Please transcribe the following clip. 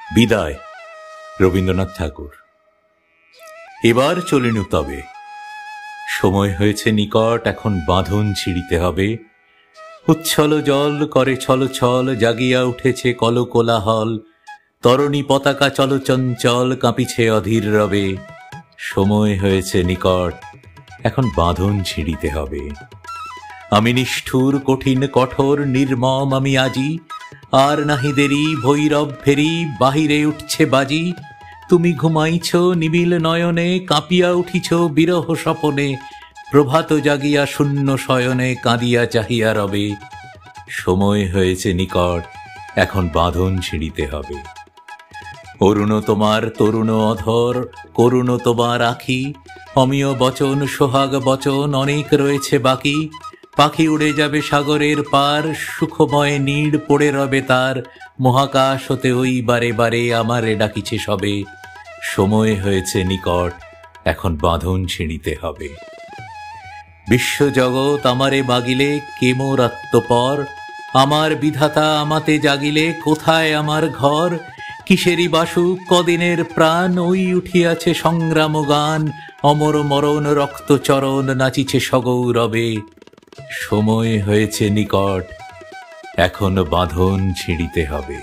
বিদায়। রবীন্দ্রনাথ ঠাকুর। এবার চলিনু তবে, সময় হয়েছে নিকট, এখন বাঁধন ছিঁড়িতে হবে। উচ্ছল জল করে ছল ছল, জাগিয়া উঠেছে কল কোলাহল। তরণী পতাকা চলচঞ্চল, কাঁপিছে অধীর রবে। সময় হয়েছে নিকট, এখন বাঁধন ছিঁড়িতে হবে। আমি নিষ্ঠুর, কঠিন, কঠোর, নির্মম আমি আজি। আর নাহি দেরি, ভৈরব ফেরি, বাহিরে উঠছে বাজি। তুমি ঘুমাইছ নিবিল নয়নে, কাঁপিয়া উঠিছ বিরহ স্বপনে। প্রভাত জাগিয়া শূন্য শয়নে, কাঁদিয়া চাহিয়া রবে। সময় হয়েছে নিকট, এখন বাঁধন ছিঁড়িতে হবে। অরুণ তোমার তরুণ অধর, করুণ তোমার আখি। অমিয় বচন, সোহাগ বচন অনেক রয়েছে বাকি। পাখি উড়ে যাবে সাগরের পার, সুখময় নীড় পড়ে রবে তার। মহাকাশ হতে ওই বারে বারে আমারে ডাকিছে সবে। সময় হয়েছে নিকট, এখন বাঁধন ছিঁড়িতে হবে। বিশ্বজগৎ আমারে বাগিলে, কে মোর আত্মপর। আমার বিধাতা আমাতে জাগিলে, কোথায় আমার ঘর। কিসেরি বাসুক, কদিনের প্রাণ, ওই উঠিয়াছে সংগ্রাম গান। অমর মরণ রক্তচরণ, নাচিছে সগৌরবে। সময় হয়েছে নিকট, এখন বাঁধন ছিঁড়িতে হবে।